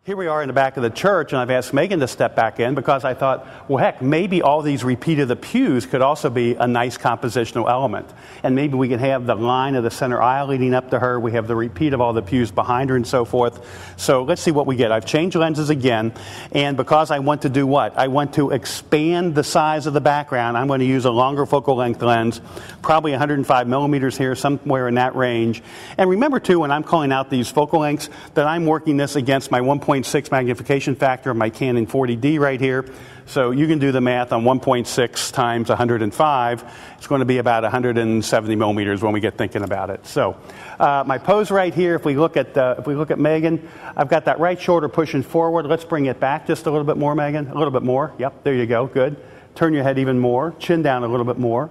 Here we are in the back of the church, and I've asked Megan to step back in because I thought, well, heck, maybe all these repeat of the pews could also be a nice compositional element. And maybe we can have the line of the center aisle leading up to her. We have the repeat of all the pews behind her and so forth. So let's see what we get. I've changed lenses again, and because I want to do what? I want to expand the size of the background. I'm going to use a longer focal length lens, probably 105 millimeters here, somewhere in that range. And remember, too, when I'm calling out these focal lengths, that I'm working this against my 1.6 magnification factor of my Canon 40D right here. So you can do the math on 1.6 times 105. It's going to be about 170 millimeters when we get thinking about it. So my pose right here, if we look at Megan, I've got that right shoulder pushing forward. Let's bring it back just a little bit more, Megan. A little bit more. Yep, there you go. Good. Turn your head even more. Chin down a little bit more.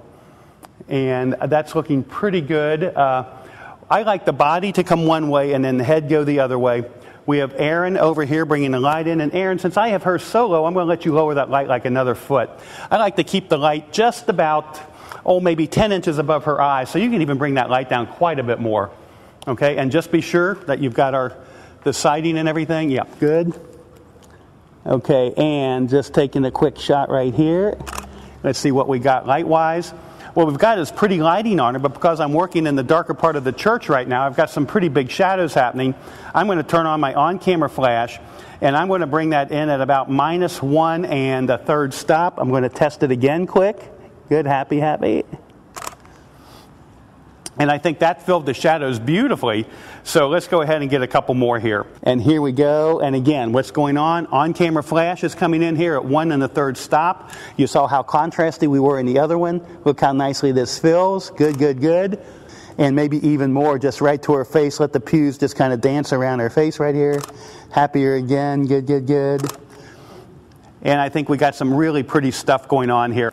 And that's looking pretty good. I like the body to come one way and then the head go the other way. We have Erin over here bringing the light in. And Erin, since I have her so low, I'm going to let you lower that light like another foot. I like to keep the light just about, maybe 10 inches above her eyes. So you can even bring that light down quite a bit more. Okay, and just be sure that you've got the sighting and everything. Yeah, good. Okay, and just taking a quick shot right here. Let's see what we got light-wise. What we've got is pretty lighting on her, but because I'm working in the darker part of the church right now, I've got some pretty big shadows happening. I'm going to turn on my on-camera flash, and I'm going to bring that in at about -1 and a third stop. I'm going to test it again quick. Good, happy. And I think that filled the shadows beautifully. So let's go ahead and get a couple more here. And here we go. And again, what's going on? On-camera flash is coming in here at 1 and a third stop. You saw how contrasty we were in the other one. Look how nicely this fills. Good. And maybe even more, just right to her face. Let the pews just kind of dance around her face right here. Happier again. Good. And I think we got some really pretty stuff going on here.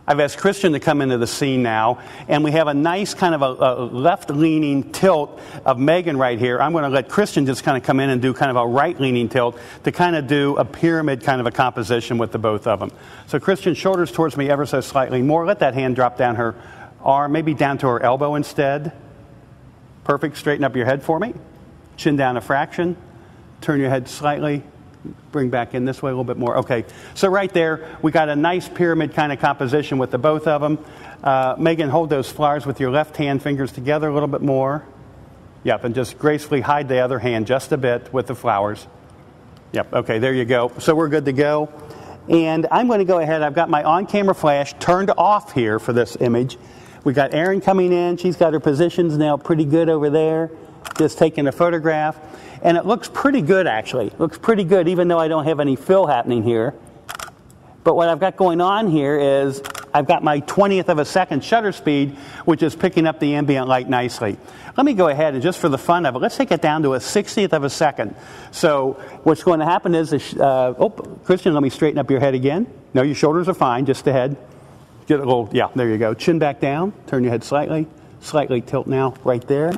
I've asked Christian to come into the scene now, and we have a nice kind of a left-leaning tilt of Megan right here. I'm going to let Christian just kind of come in and do kind of a right-leaning tilt to kind of do a pyramid kind of a composition with the both of them. So Christian, shoulders towards me ever so slightly more. Let that hand drop down her arm, maybe down to her elbow instead. Perfect. Straighten up your head for me. Chin down a fraction. Turn your head slightly. Bring back in this way a little bit more. Okay, so right there, we got a nice pyramid kind of composition with the both of them. Megan, hold those flowers with your left hand fingers together a little bit more. Yep, and just gracefully hide the other hand just a bit with the flowers. Yep, okay, there you go. So we're good to go. And I'm going to go ahead. I've got my on-camera flash turned off here for this image. We got Erin coming in. She's got her positions now pretty good over there. Just taking a photograph. And it looks pretty good, actually. It looks pretty good, even though I don't have any fill happening here. But what I've got going on here is I've got my 20th of a second shutter speed, which is picking up the ambient light nicely. Let me go ahead and just for the fun of it, let's take it down to a 60th of a second. So what's going to happen is, Christian, let me straighten up your head again. No, your shoulders are fine, just the head. Get a little, yeah, there you go. Chin back down, turn your head slightly tilt now, right there.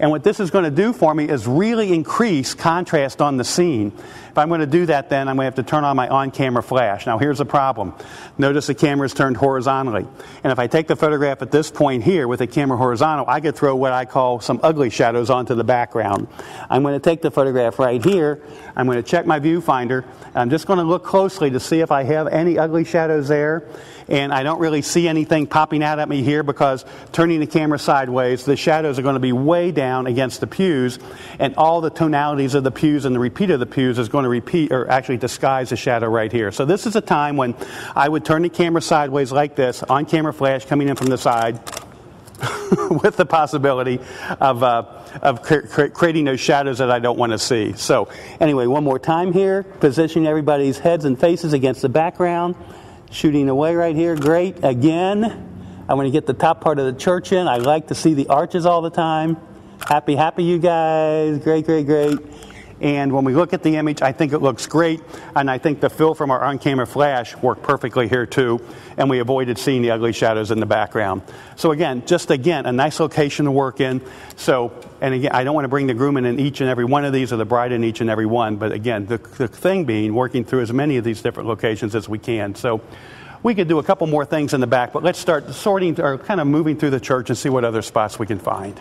And what this is going to do for me is really increase contrast on the scene. If I'm going to do that, then I'm going to have to turn on my on-camera flash. Now, here's the problem. Notice the camera is turned horizontally. And if I take the photograph at this point here with the camera horizontal, I could throw what I call some ugly shadows onto the background. I'm going to take the photograph right here. I'm going to check my viewfinder. I'm just going to look closely to see if I have any ugly shadows there. And I don't really see anything popping out at me here because turning the camera sideways, the shadows are going to be way down against the pews, and all the tonalities of the pews and the repeat of the pews is going to repeat or actually disguise the shadow right here. So this is a time when I would turn the camera sideways like this, on camera flash coming in from the side, with the possibility of creating those shadows that I don't want to see. So anyway, one more time here, positioning everybody's heads and faces against the background. Shooting away right here. Great. Again, I want to get the top part of the church in. I like to see the arches all the time. Happy, you guys. Great. And when we look at the image, I think it looks great. And I think the fill from our on-camera flash worked perfectly here too. And we avoided seeing the ugly shadows in the background. So again, a nice location to work in. So, and again, I don't want to bring the groom in each and every one of these or the bride in each and every one. But again, the thing being working through as many of these different locations as we can. So we could do a couple more things in the back, but let's start sorting or kind of moving through the church and see what other spots we can find.